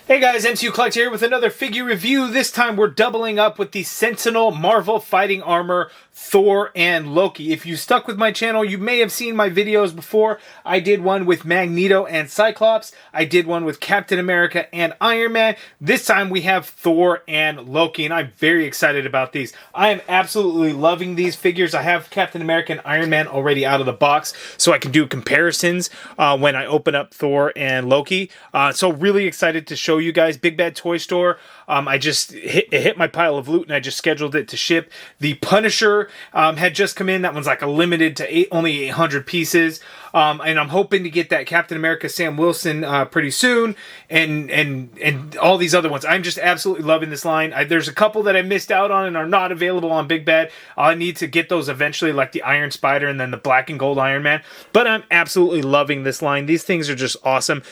Hey guys, MCU Collect here with another figure review. This time we're doubling up with the SenTiNel Marvel Fighting Armor, Thor and Loki. If you stuck with my channel, you may have seen my videos before. I did one with Magneto and Cyclops. I did one with Captain America and Iron Man. This time we have Thor and Loki, and I'm very excited about these. I am absolutely loving these figures. I have Captain America and Iron Man already out of the box, so I can do comparisons when I open up Thor and Loki. So really excited to show you guys. Big Bad Toy Store. I just hit my pile of loot and I just scheduled it to ship. The Punisher had just come in. That one's like a limited to only 800 pieces. And I'm hoping to get that Captain America Sam Wilson pretty soon, and all these other ones. I'm just absolutely loving this line. There's a couple that I missed out on and are not available on Big Bad. I need to get those eventually, like the Iron Spider and then the Black and Gold Iron Man. But I'm absolutely loving this line. These things are just awesome.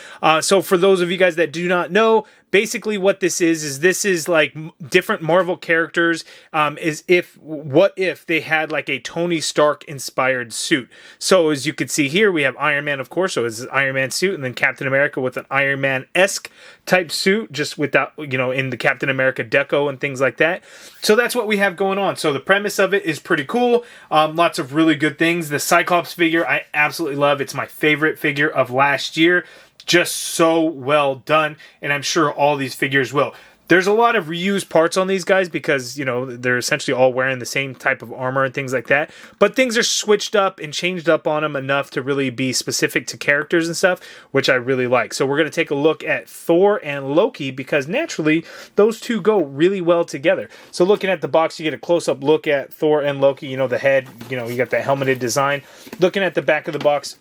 So for those of you guys that do not know, basically what this is this is like different Marvel characters. What if they had like a Tony Stark inspired suit? So as you can see here, we have Iron Man, of course, so it's an Iron Man suit, and then Captain America with an Iron Man-esque type suit, just without, in the Captain America deco and things like that. So that's what we have going on. So the premise of it is pretty cool. Lots of really good things. The Cyclops figure I absolutely love. It's my favorite figure of last year. Just so well done, and I'm sure all these figures will. There's a lot of reused parts on these guys because, they're essentially all wearing the same type of armor and things like that. But things are switched up and changed up on them enough to really be specific to characters and stuff, which I really like. So we're going to take a look at Thor and Loki because naturally those two go really well together. So looking at the box, you get a close-up look at Thor and Loki. The head, you got that helmeted design. Looking at the back of the box,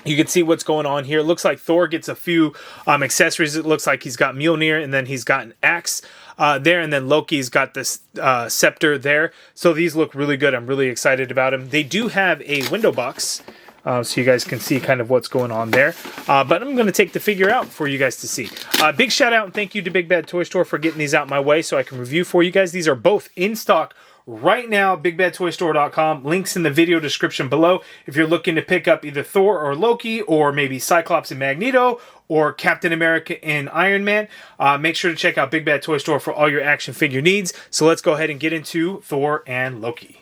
you can see what's going on here. It looks like Thor gets a few accessories. It looks like he's got Mjolnir, and then he's got an axe there, and then Loki's got this scepter there. So these look really good. I'm really excited about them. They do have a window box, so you guys can see kind of what's going on there. But I'm going to take the figure out for you guys to see. Big shout out and thank you to Big Bad Toy Store for getting these out my way so I can review for you guys. These are both in stock right now, bigbadtoystore.com. Links in the video description below. If you're looking to pick up either Thor or Loki, or maybe Cyclops and Magneto, or Captain America and Iron Man, make sure to check out Big Bad Toy Store for all your action figure needs. So let's go ahead and get into Thor and Loki.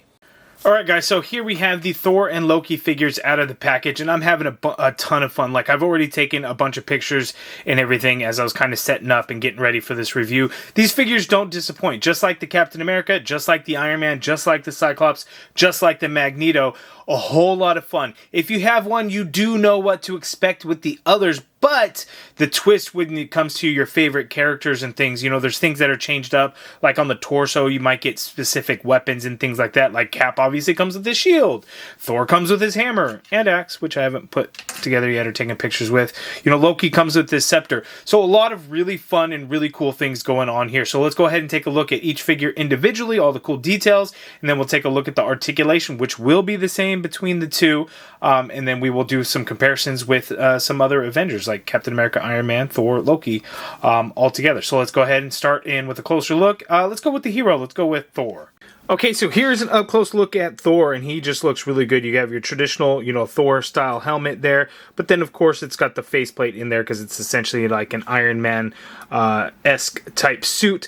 Alright guys, so here we have the Thor and Loki figures out of the package, and I'm having a ton of fun. Like, I've already taken a bunch of pictures and everything as I was kind of setting up and getting ready for this review. These figures don't disappoint, just like the Captain America, just like the Iron Man, just like the Cyclops, just like the Magneto. A whole lot of fun. If you have one, you do know what to expect with the others, but the twist when it comes to your favorite characters and things, there's things that are changed up, like on the torso, you might get specific weapons and things like that, like Cap obviously comes with his shield, Thor comes with his hammer and axe, which I haven't put together yet or taken pictures with, Loki comes with his scepter. So a lot of really fun and really cool things going on here. So let's go ahead and take a look at each figure individually, all the cool details, and then we'll take a look at the articulation, which will be the same between the two, and then we will do some comparisons with some other Avengers like Captain America, Iron Man, Thor, Loki, all together. So let's go ahead and start in with a closer look. Let's go with the hero. Let's go with Thor. Okay, so here's an up-close look at Thor, and he just looks really good. You have your traditional, Thor-style helmet there, but then, of course, it's got the faceplate in there because it's essentially like an Iron Man-esque type suit.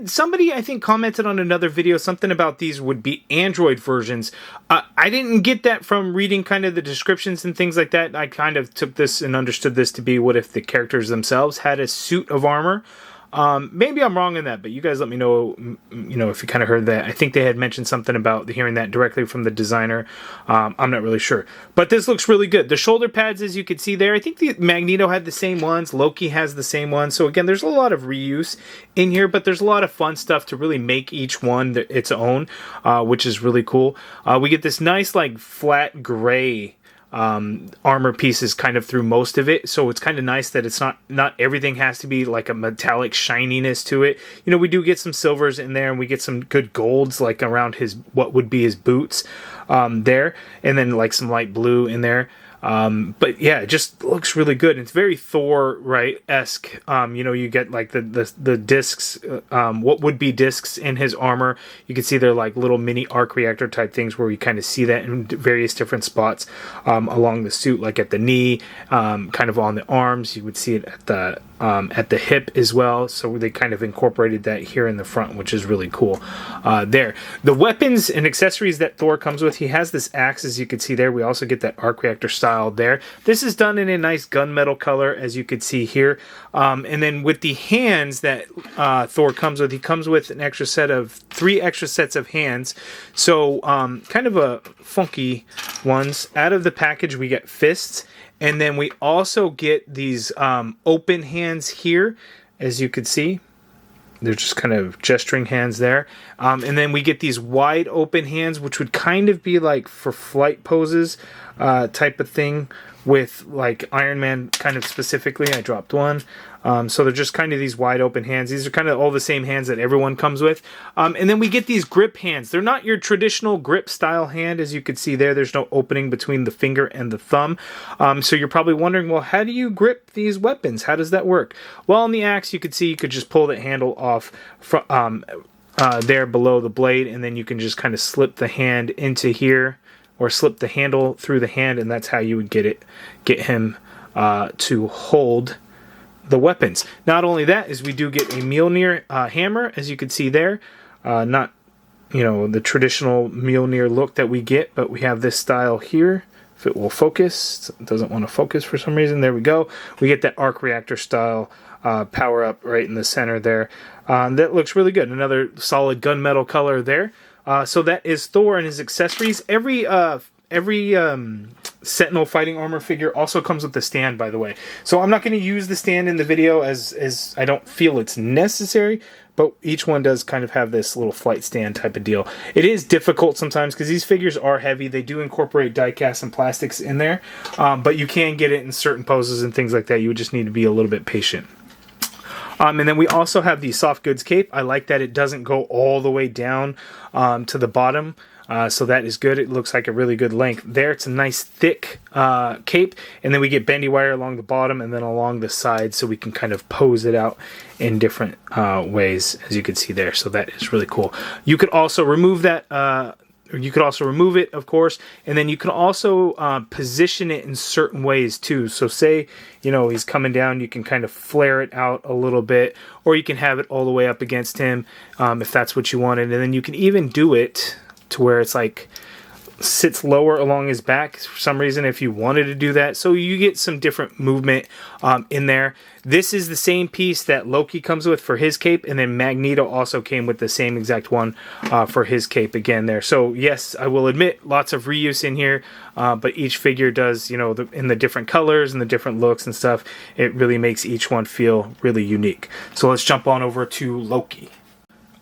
Somebody, I think, commented on another video something about these would be Android versions. I didn't get that from reading kind of the descriptions and things like that. I kind of took this and understood this to be what if the characters themselves had a suit of armor. Maybe I'm wrong in that, but you guys let me know, if you kind of heard that. I think they had mentioned something about hearing that directly from the designer. I'm not really sure. But this looks really good. The shoulder pads, as you can see there, I think the Magneto had the same ones. Loki has the same ones. So again, there's a lot of reuse in here, but there's a lot of fun stuff to really make each one its own, which is really cool. We get this nice, like, flat gray armor pieces kind of through most of it, so it's kind of nice that it's not everything has to be like a metallic shininess to it. We do get some silvers in there, and we get some good golds like around what would be his boots there, and then like some light blue in there. But yeah, it just looks really good. It's very Thor, right, esque. You know, you get like the discs, what would be discs in his armor. You can see they're like little mini arc reactor type things where you kind of see that in various different spots along the suit, like at the knee, kind of on the arms. You would see it at the hip as well. So they kind of incorporated that here in the front, which is really cool. There, the weapons and accessories that Thor comes with, he has this axe, as you can see there. We also get that arc reactor style there. This is done in a nice gunmetal color, as you could see here. And then with the hands that Thor comes with, he comes with an extra set of 3 extra sets of hands. So kind of a funky ones. Out of the package, we get fists, and then we also get these open hands here, as you could see. They're just kind of gesturing hands there. And then we get these wide open hands, which would kind of be like for flight poses type of thing with like Iron Man kind of specifically. I dropped one. So they're just kind of these wide open hands. These are kind of all the same hands that everyone comes with. And then we get these grip hands. They're not your traditional grip style hand, as you can see there. There's no opening between the finger and the thumb. So you're probably wondering, well, how do you grip these weapons? How does that work? Well, on the axe, you could see you could just pull the handle off from there below the blade, and then you can just kind of slip the hand into here, or slip the handle through the hand, and that's how you would get him to hold the weapons. Not only that, is we do get a Mjolnir hammer, as you can see there. Not, you know, the traditional Mjolnir look that we get, but we have this style here. If it will focus, it doesn't want to focus for some reason. There we go. We get that arc reactor style power up right in the center there. That looks really good. Another solid gunmetal color there. So that is Thor and his accessories. Every SenTiNel fighting armor figure also comes with a stand, by the way. So I'm not going to use the stand in the video as I don't feel it's necessary, but each one does kind of have this little flight stand type of deal. It is difficult sometimes because these figures are heavy. They do incorporate die-cast and plastics in there, but you can get it in certain poses and things like that. You would just need to be a little bit patient. And then we also have the soft goods cape. I like that it doesn't go all the way down to the bottom. So that is good. It looks like a really good length there. It's a nice thick cape. And then we get bendy wire along the bottom and then along the side, so we can kind of pose it out in different ways, as you can see there. So that is really cool. You could also remove that you could also remove it, of course, and then you can also position it in certain ways too. So say, you know, he's coming down, you can kind of flare it out a little bit, or you can have it all the way up against him if that's what you wanted. And then you can even do it to where it's like sits lower along his back for some reason if you wanted to do that. So you get some different movement in there. This is the same piece that Loki comes with for his cape, and then Magneto also came with the same exact one for his cape again there. So yes, I will admit lots of reuse in here, but each figure does, you know, in the different colors and the different looks and stuff, it really makes each one feel really unique. So let's jump on over to Loki.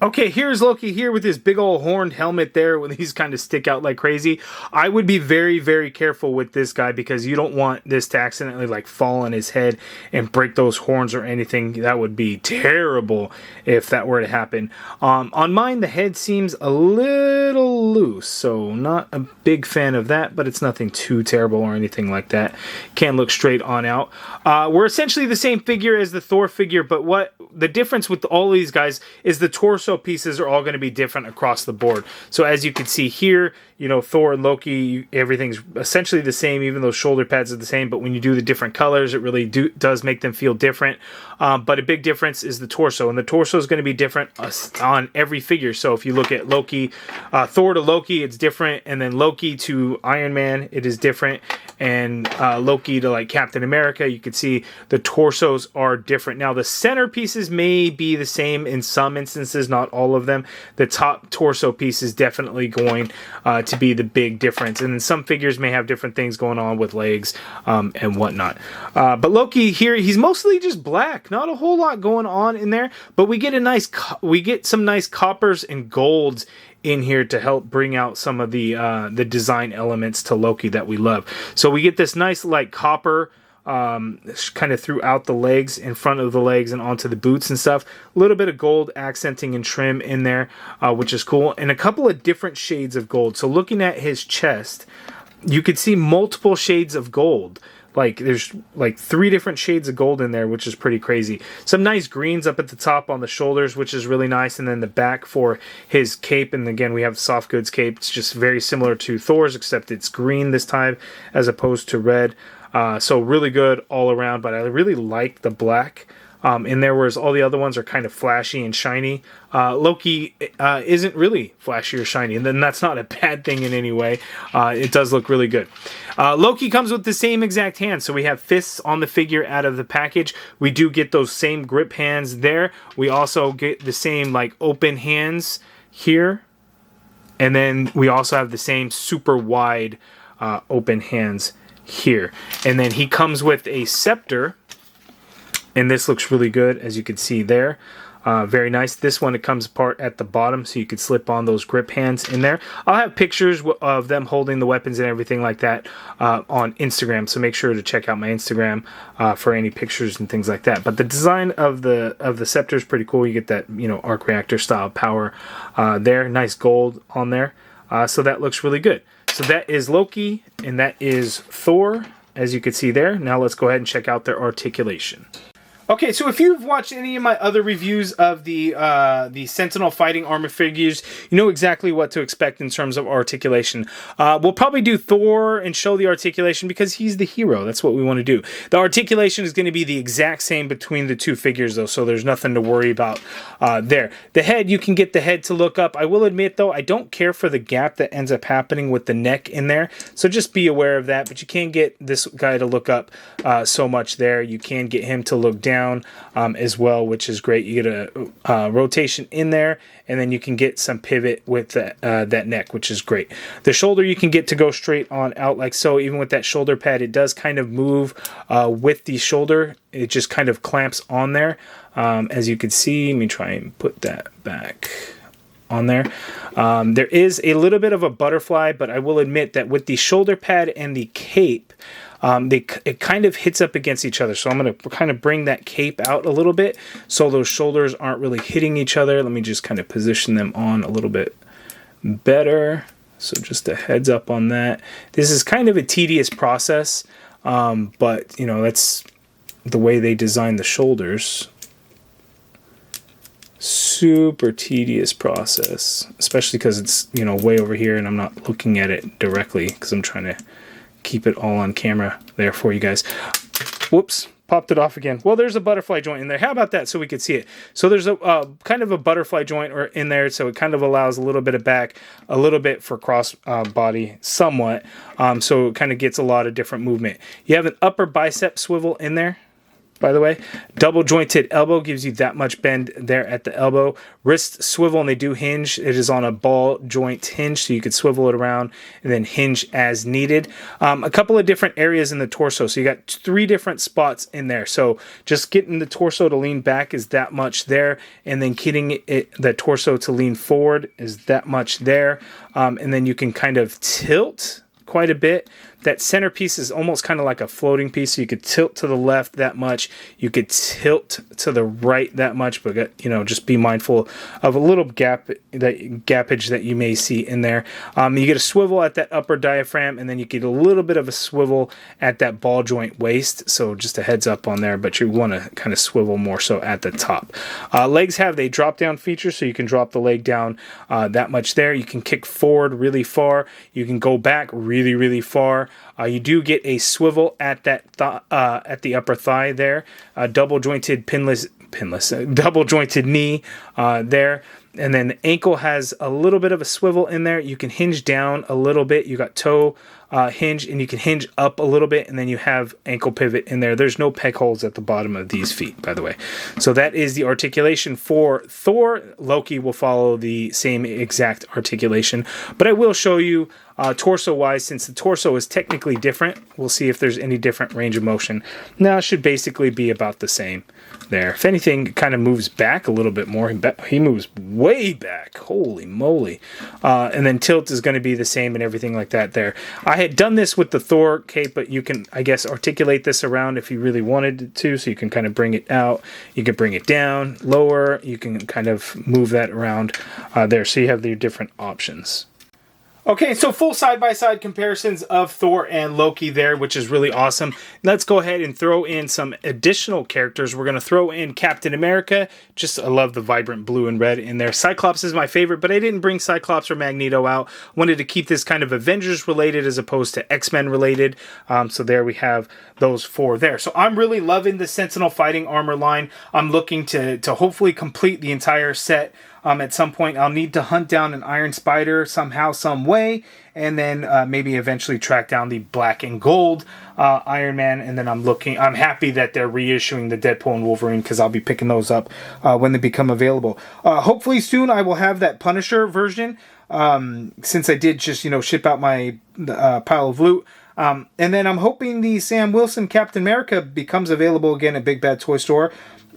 Okay, here's Loki here with his big old horned helmet there when these kind of stick out like crazy. I would be very, very careful with this guy because you don't want this to accidentally like fall on his head and break those horns or anything. That would be terrible if that were to happen. On mine, the head seems a little loose, so not a big fan of that, but it's nothing too terrible or anything like that. Can look straight on out. We're essentially the same figure as the Thor figure, but what the difference with all these guys is the torso pieces are all going to be different across the board. So as you can see here, you know, Thor and Loki, everything's essentially the same, even though shoulder pads are the same, but when you do the different colors, it really does make them feel different. But a big difference is the torso, and the torso is going to be different on every figure. So if you look at Loki, Thor to Loki, it's different, and then Loki to Iron Man, it is different, and Loki to like Captain America, you can see the torsos are different. Now the centerpieces may be the same in some instances, not all of them. The top torso piece is definitely going to be the big difference, and then some figures may have different things going on with legs and whatnot. But Loki here, he's mostly just black, not a whole lot going on in there, but we get some nice coppers and golds in here to help bring out some of the design elements to Loki that we love. So we get this nice like copper kind of throughout the legs, in front of the legs and onto the boots and stuff. A little bit of gold accenting and trim in there, which is cool, and a couple of different shades of gold. So looking at his chest, you could see multiple shades of gold. Like there's like 3 different shades of gold in there, which is pretty crazy. Some nice greens up at the top on the shoulders, which is really nice. And then the back for his cape. And again, we have soft goods cape. It's just very similar to Thor's, except it's green this time as opposed to red. So really good all around, but I really like the black in there, whereas all the other ones are kind of flashy and shiny. Loki isn't really flashy or shiny, and then that's not a bad thing in any way. It does look really good. Loki comes with the same exact hands, so we have fists on the figure out of the package. We do get those same grip hands there. We also get the same like open hands here, and then we also have the same super wide open hands here. And then he comes with a scepter, and this looks really good, as you can see there. Very nice. This one, it comes apart at the bottom, so you could slip on those grip hands in there. I'll have pictures of them holding the weapons and everything like that on Instagram, so make sure to check out my Instagram for any pictures and things like that. But the design of the scepter is pretty cool. You get that, you know, arc reactor style power there. Nice gold on there. So that looks really good. So that is Loki, and that is Thor, as you can see there. Now let's go ahead and check out their articulation. Okay, so if you've watched any of my other reviews of the SenTiNel fighting armor figures, you know exactly what to expect in terms of articulation. We'll probably do Thor and show the articulation because he's the hero. That's what we want to do. The articulation is going to be the exact same between the 2 figures, though, so there's nothing to worry about there. The head, you can get the head to look up. I will admit, though, I don't care for the gap that ends up happening with the neck in there, so just be aware of that. But you can get this guy to look up so much there. You can get him to look down as well, which is great. You get a rotation in there, and then you can get some pivot with that neck, which is great. The shoulder you can get to go straight on out like so. Even with that shoulder pad, it does kind of move with the shoulder. It just kind of clamps on there, as you can see. Let me try and put that back on there. There is a little bit of a butterfly, but I will admit that with the shoulder pad and the cape, it kind of hits up against each other. So I'm going to kind of bring that cape out a little bit so those shoulders aren't really hitting each other. Let me just kind of position them on a little bit better. So just a heads up on that. This is kind of a tedious process, but you know, that's the way they design the shoulders. Super tedious process, especially because it's, you know, way over here and I'm not looking at it directly because I'm trying to keep it all on camera there for you guys. Whoops, popped it off again. Well, there's a butterfly joint in there. How about that, so we could see it? So there's a kind of a butterfly joint in there, so it kind of allows a little bit of back, a little bit for cross body, somewhat. So it kind of gets a lot of different movement. You have an upper bicep swivel in there, by the way. Double jointed elbow gives you that much bend there at the elbow. Wrist swivel, and they do hinge. It is on a ball joint hinge, so you could swivel it around and then hinge as needed. A couple of different areas in the torso, so you got 3 different spots in there. So just getting the torso to lean back is that much there, and then getting the torso to lean forward is that much there. And then you can kind of tilt quite a bit. That centerpiece is almost kind of like a floating piece, so you could tilt to the left that much, you could tilt to the right that much, but you know, just be mindful of a little gappage that you may see in there. You get a swivel at that upper diaphragm, and then you get a little bit of a swivel at that ball joint waist, so just a heads up on there, but you want to kind of swivel more so at the top. Legs have a drop down feature, so you can drop the leg down that much there. You can kick forward really far, you can go back really, really far. You do get a swivel at that at the upper thigh there, double jointed double jointed knee there, and then the ankle has a little bit of a swivel in there. You can hinge down a little bit. You got toe hinge, and you can hinge up a little bit, and then you have ankle pivot in there. There's no peg holes at the bottom of these feet, by the way. So that is the articulation for Thor. Loki will follow the same exact articulation, but I will show you torso-wise, since the torso is technically different. We'll see if there's any different range of motion. Now, it should basically be about the same there. If anything, it kind of moves back a little bit more. He moves way back. Holy moly. And then tilt is going to be the same and everything like that there. I had done this with the Thor cape, but you can, I guess, articulate this around if you really wanted to, so you can kind of bring it out. You can bring it down, lower. You can kind of move that around there, so you have your different options. Okay, so full side-by-side comparisons of Thor and Loki there, which is really awesome. Let's go ahead and throw in some additional characters. We're going to throw in Captain America. I love the vibrant blue and red in there. Cyclops is my favorite, but I didn't bring Cyclops or Magneto out. Wanted to keep this kind of Avengers related as opposed to X-Men related. So there we have those four there. So I'm really loving the SenTiNel fighting armor line. I'm looking to hopefully complete the entire set. At some point, I'll need to hunt down an Iron Spider somehow, some way, and then maybe eventually track down the black and gold Iron Man. And then I'm happy that they're reissuing the Deadpool and Wolverine because I'll be picking those up when they become available. Hopefully soon I will have that Punisher version since I did just ship out my pile of loot. And then I'm hoping the Sam Wilson Captain America becomes available again at Big Bad Toy Store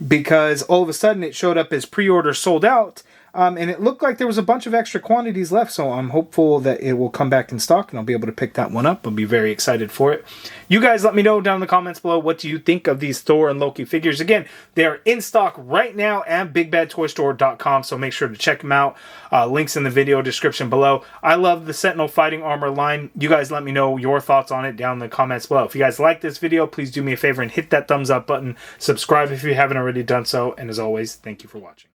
because all of a sudden it showed up as pre-order sold out. And it looked like there was a bunch of extra quantities left, so I'm hopeful that it will come back in stock and I'll be able to pick that one up. I'll be very excited for it. You guys let me know down in the comments below, what do you think of these Thor and Loki figures? Again, they are in stock right now at BigBadToyStore.com, so make sure to check them out. Links in the video description below. I love the SenTiNel fighting armor line. You guys let me know your thoughts on it down in the comments below. If you guys like this video, please do me a favor and hit that thumbs up button. Subscribe if you haven't already done so. And as always, thank you for watching.